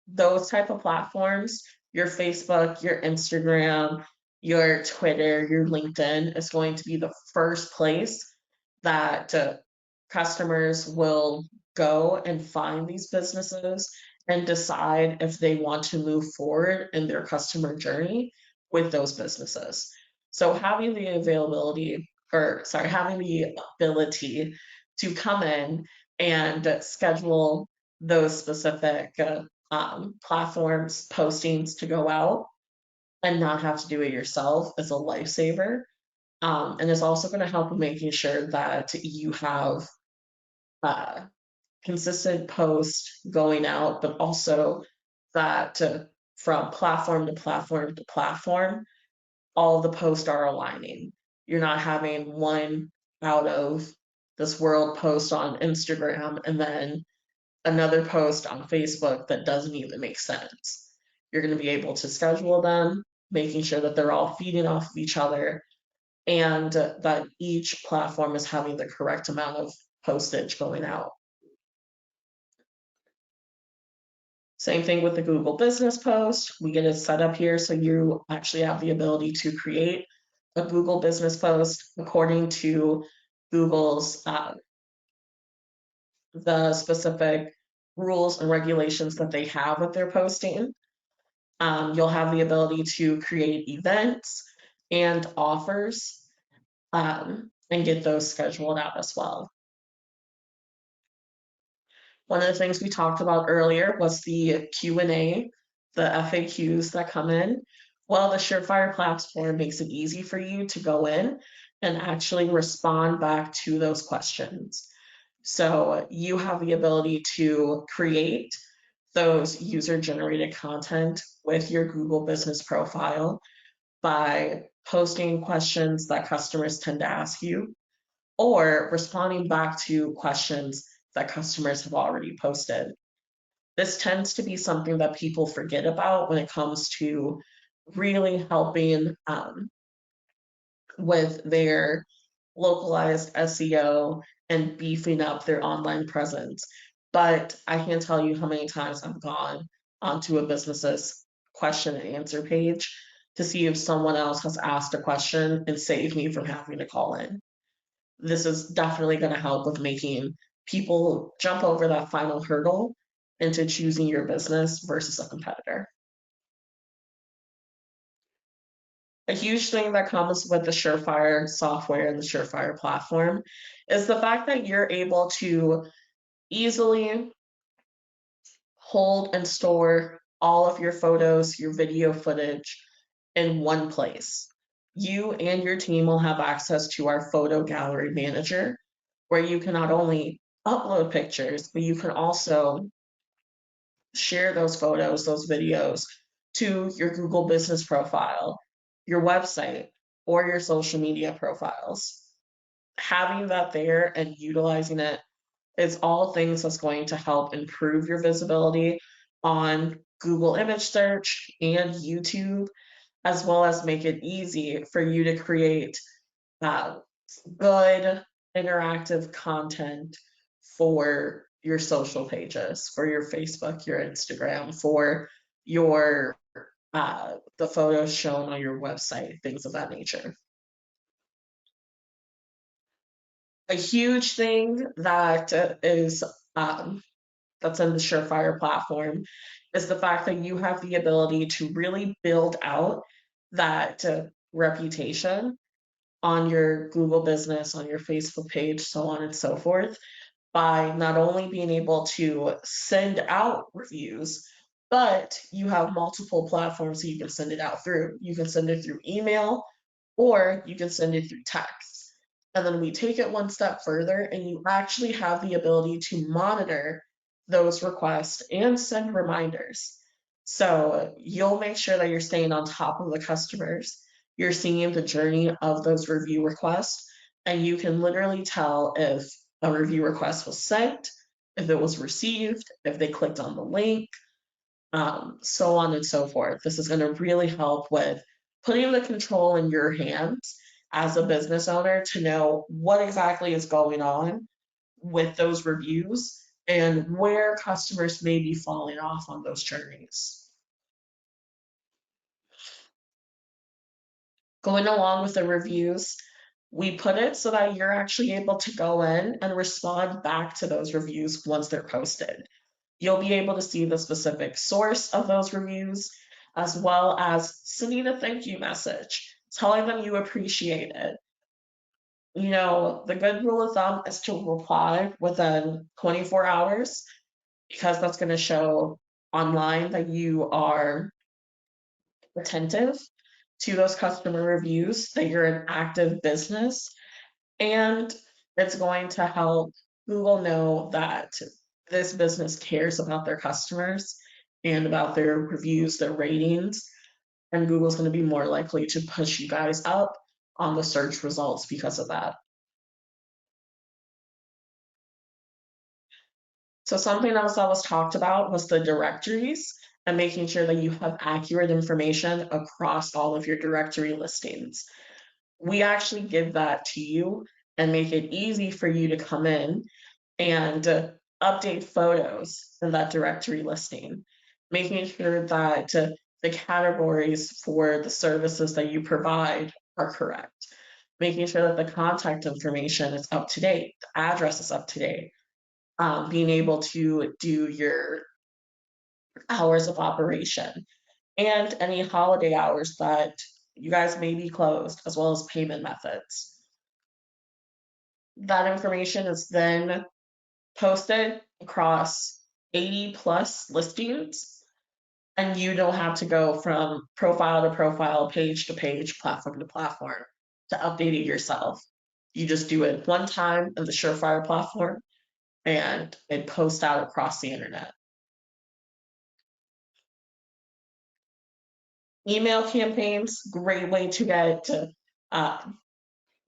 those type of platforms, your Facebook, your Instagram, your Twitter, your LinkedIn is going to be the first place that customers will go and find these businesses and decide if they want to move forward in their customer journey with those businesses. So having the ability to come in and schedule those specific platforms postings to go out and not have to do it yourself is a lifesaver. And it's also going to help with making sure that you have uh, consistent posts going out, but also that from platform to platform to platform, all the posts are aligning. You're not having one out of this world post on Instagram and then another post on Facebook that doesn't even make sense. You're going to be able to schedule them, making sure that they're all feeding off of each other and that each platform is having the correct amount of postage going out. Same thing with the Google Business Post. We get it set up here so you actually have the ability to create a Google Business Post according to Google's the specific rules and regulations that they have with their posting. You'll have the ability to create events and offers and get those scheduled out as well. One of the things we talked about earlier was the Q&A, the FAQs that come in. Well, the Surefire platform makes it easy for you to go in and actually respond back to those questions. So you have the ability to create those user-generated content with your Google Business profile by posting questions that customers tend to ask you or responding back to questions that customers have already posted. This tends to be something that people forget about when it comes to really helping with their localized SEO and beefing up their online presence. But I can't tell you how many times I've gone onto a business's question and answer page to see if someone else has asked a question and save me from having to call in. This is definitely going to help with making people jump over that final hurdle into choosing your business versus a competitor. A huge thing that comes with the Surefire software and the Surefire platform is the fact that you're able to easily hold and store all of your photos, your video footage in one place. You and your team will have access to our photo gallery manager, where you can not only upload pictures, but you can also share those photos, those videos to your Google business profile, your website, or your social media profiles. Having that there and utilizing it is all things that's going to help improve your visibility on Google image search and YouTube, as well as make it easy for you to create good interactive content for your social pages, for your Facebook, your Instagram, for your the photos shown on your website, things of that nature. A huge thing that is that's in the Surefire platform is the fact that you have the ability to really build out that reputation on your Google business, on your Facebook page, so on and so forth, by not only being able to send out reviews, but you have multiple platforms that you can send it out through. You can send it through email or you can send it through text. And then we take it one step further and you actually have the ability to monitor those requests and send reminders. So you'll make sure that you're staying on top of the customers. You're seeing the journey of those review requests, and you can literally tell if a review request was sent, if it was received, if they clicked on the link, so on and so forth. This is going to really help with putting the control in your hands as a business owner to know what exactly is going on with those reviews and where customers may be falling off on those journeys. Going along with the reviews, we put it so that you're actually able to go in and respond back to those reviews once they're posted. You'll be able to see the specific source of those reviews, as well as sending a thank you message, telling them you appreciate it. the good rule of thumb is to reply within 24 hours because that's going to show online that you are attentive to those customer reviews, that you're an active business, and it's going to help Google know that this business cares about their customers and about their reviews, their ratings, and Google's going to be more likely to push you guys up on the search results because of that. So something else that was talked about was the directories and making sure that you have accurate information across all of your directory listings. We actually give that to you and make it easy for you to come in and update photos in that directory listing, making sure that the categories for the services that you provide are correct, making sure that the contact information is up to date, the address is up to date, being able to do your hours of operation and any holiday hours that you guys may be closed, as well as payment methods. That information is then posted across 80 plus listings, and you don't have to go from profile to profile, page to page, platform to platform to update it yourself. You just do it one time in the Surefire platform and it posts out across the internet. Email campaigns, great way to get uh,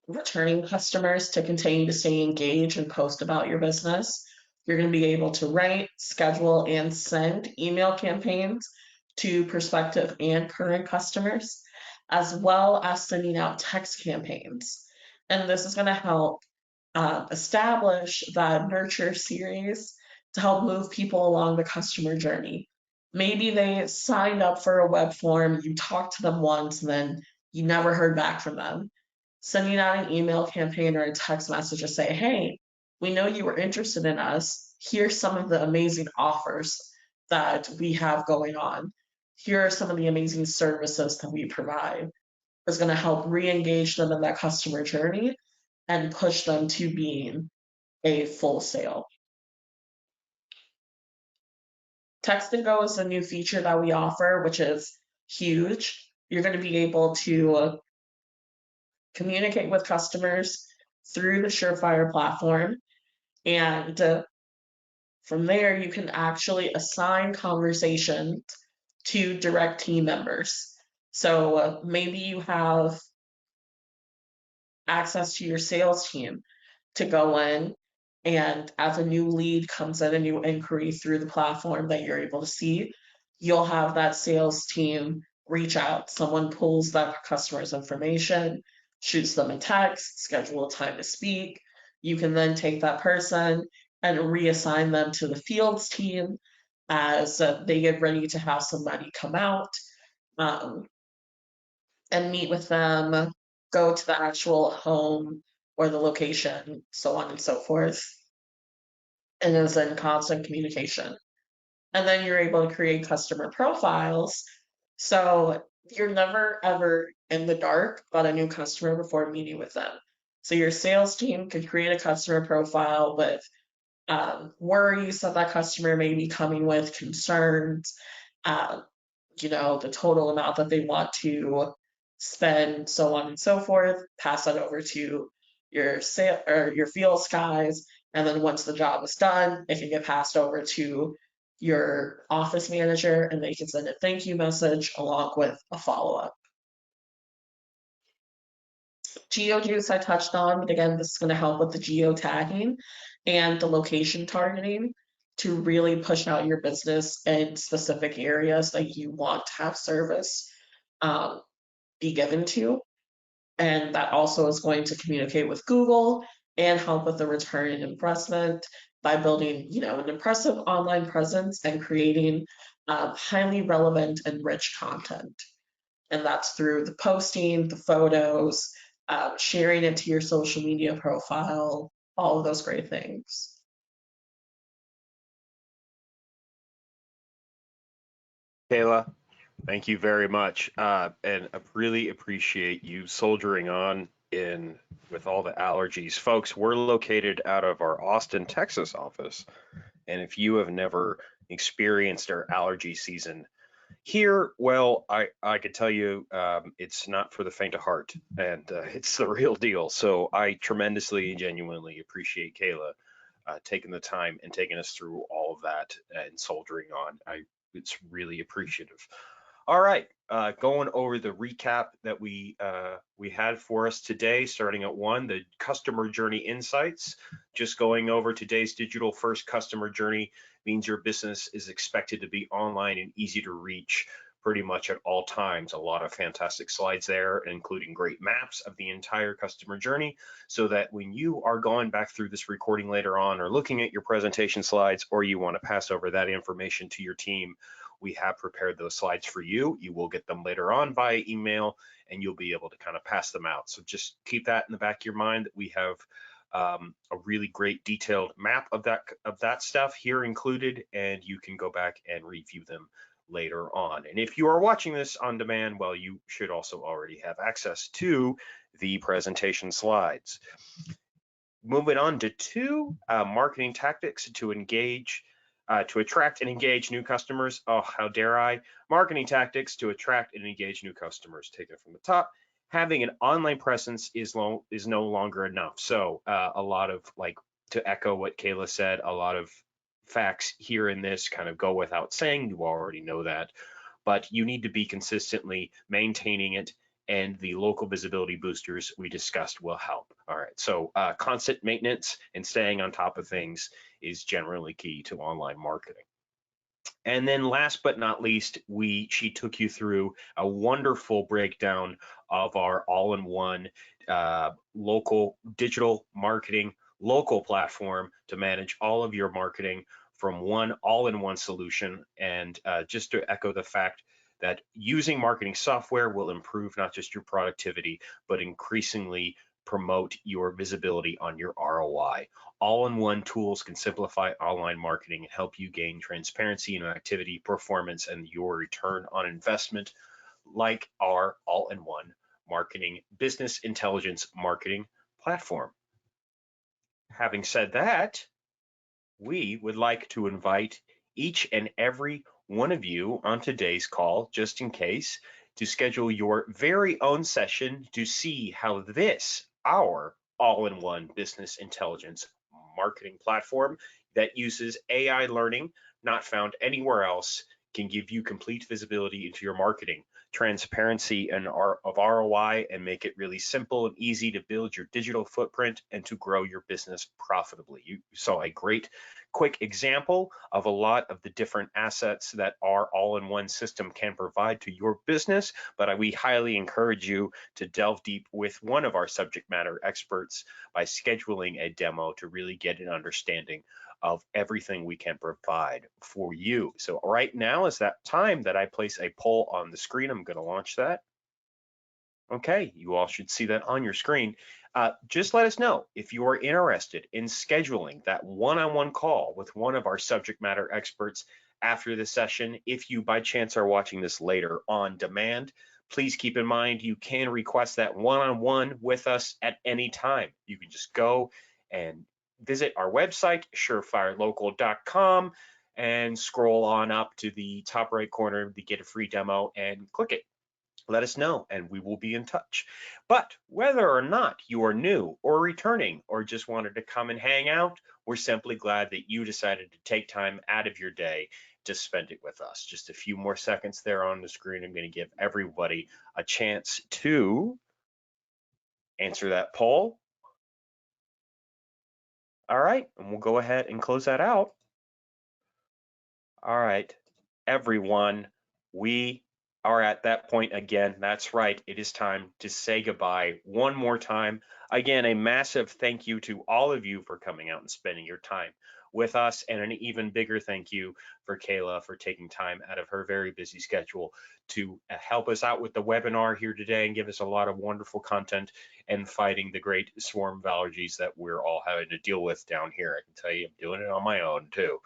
returning customers to continue to stay engaged and post about your business. You're going to be able to write, schedule, and send email campaigns to prospective and current customers, as well as sending out text campaigns. And this is going to help establish that nurture series to help move people along the customer journey. Maybe they signed up for a web form, you talked to them once, and then you never heard back from them. Sending out an email campaign or a text message to say, hey, we know you were interested in us. Here's some of the amazing offers that we have going on. Here are some of the amazing services that we provide. It's going to help re engage them in that customer journey and push them to being a full sale. Text and Go is a new feature that we offer, which is huge. You're going to be able to communicate with customers through the Surefire platform. And from there, you can actually assign conversations to direct team members. So maybe you have access to your sales team to go in, and as a new lead comes in, a new inquiry through the platform that you're able to see, you'll have that sales team reach out. Someone pulls that customer's information, shoots them a text, schedule a time to speak. You can then take that person and reassign them to the fields team as they get ready to have somebody come out um, and meet with them, go to the actual home or the location, so on and so forth, and is in constant communication. And then you're able to create customer profiles. So you're never ever in the dark about a new customer before meeting with them. So your sales team can create a customer profile with worries that that customer may be coming with, concerns, uh, the total amount that they want to spend, so on and so forth. Pass that over to your sale or your field guys, and then once the job is done, it can get passed over to your office manager, and they can send a thank you message along with a follow up. GeoJuice I touched on, but again, this is going to help with the geo tagging and the location targeting to really push out your business in specific areas that you want to have service be given to. And that also is going to communicate with Google and help with the return on investment by building, an impressive online presence and creating highly relevant and rich content. And that's through the posting, the photos, sharing it to your social media profile, all of those great things. Kayla, thank you very much. And I really appreciate you soldiering on in with all the allergies. Folks, we're located out of our Austin, Texas office. And if you have never experienced our allergy season here, well, I could tell you it's not for the faint of heart, and it's the real deal. So I tremendously and genuinely appreciate Kayla taking the time and taking us through all of that and soldiering on. It's really appreciative. All right, going over the recap that we had for us today, starting at one, the customer journey insights. Just going over today's digital first customer journey means your business is expected to be online and easy to reach pretty much at all times. A lot of fantastic slides there, including great maps of the entire customer journey, so that when you are going back through this recording later on or looking at your presentation slides, or you want to pass over that information to your team, we have prepared those slides for you. You will get them later on via email, and you'll be able to kind of pass them out. So just keep that in the back of your mind that we have a really great detailed map of that stuff here included, and you can go back and review them later on. And if you are watching this on demand, well, you should also already have access to the presentation slides. Moving on to two, marketing tactics to engage, to attract and engage new customers. Oh, how dare I? Marketing tactics to attract and engage new customers. Taken from the top. Having an online presence is no longer enough. So a lot of, like, to echo what Kayla said, a lot of facts here in this kind of go without saying. You already know that, but you need to be consistently maintaining it, and the local visibility boosters we discussed will help. All right, so constant maintenance and staying on top of things is generally key to online marketing. And then last but not least, she took you through a wonderful breakdown of our all-in-one local digital marketing local platform to manage all of your marketing from one all-in-one solution. And just to echo the fact that using marketing software will improve not just your productivity, but increasingly promote your visibility on your ROI. All-in-one tools can simplify online marketing and help you gain transparency in activity, performance, and your return on investment, like our all-in-one marketing business intelligence marketing platform. Having said that, we would like to invite each and every one of you on today's call, just in case, to schedule your very own session to see how this, our all-in-one business intelligence marketing platform that uses AI learning, not found anywhere else, can give you complete visibility into your marketing, transparency and of ROI, and make it really simple and easy to build your digital footprint and to grow your business profitably. You saw a great quick example of a lot of the different assets that our all-in-one system can provide to your business, but we highly encourage you to delve deep with one of our subject matter experts by scheduling a demo to really get an understanding of everything we can provide for you. So right now is that time that I place a poll on the screen. I'm going to launch that. Okay, you all should see that on your screen. Just let us know if you are interested in scheduling that one-on-one call with one of our subject matter experts after the session. If you by chance are watching this later on demand, please keep in mind you can request that one-on-one with us at any time. You can just go and visit our website, surefirelocal.com, and scroll on up to the top right corner to get a free demo and click it. Let us know and we will be in touch. But whether or not you are new or returning or just wanted to come and hang out, we're simply glad that you decided to take time out of your day to spend it with us. Just a few more seconds there on the screen. I'm going to give everybody a chance to answer that poll. All right, and we'll go ahead and close that out. All right, everyone, we are at that point again. That's right. It is time to say goodbye one more time. Again, a massive thank you to all of you for coming out and spending your time with us, and an even bigger thank you for Kayla for taking time out of her very busy schedule to help us out with the webinar here today and give us a lot of wonderful content and fighting the great swarm of allergies that we're all having to deal with down here. I can tell you I'm doing it on my own too.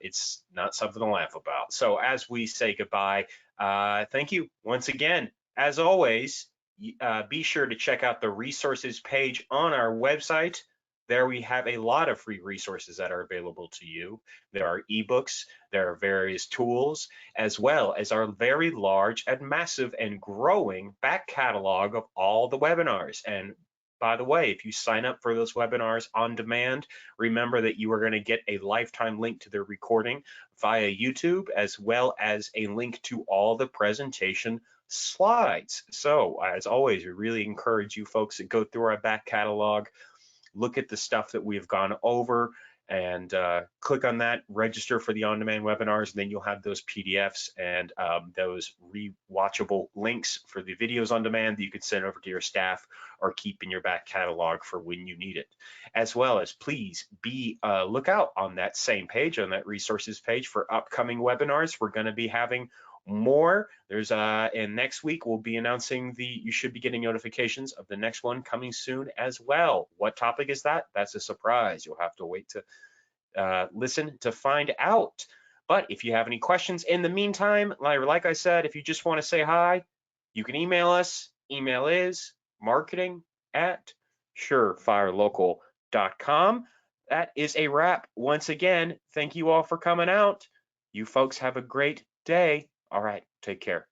It's not something to laugh about. So as we say goodbye, thank you once again. As always, be sure to check out the resources page on our website. There we have a lot of free resources that are available to you. There are ebooks, there are various tools, as well as our very large and massive and growing back catalog of all the webinars. And by the way, if you sign up for those webinars on demand, remember that you are going to get a lifetime link to the recording via YouTube, as well as a link to all the presentation slides. So as always, we really encourage you folks to go through our back catalog, look at the stuff that we've gone over, and click on that, register for the on-demand webinars, and then you'll have those PDFs and those rewatchable links for the videos on demand that you can send over to your staff or keep in your back catalog for when you need it. As well as please be look out on that same page, on that resources page, for upcoming webinars. We're going to be having more. There's and next week we'll be announcing you should be getting notifications of the next one coming soon as well. What topic is that? That's a surprise. You'll have to wait to listen to find out. But if you have any questions in the meantime, like I said, if you just want to say hi, you can email us. Email is marketing@surefirelocal.com. That is a wrap. Once again, thank you all for coming out. You folks have a great day. All right, take care.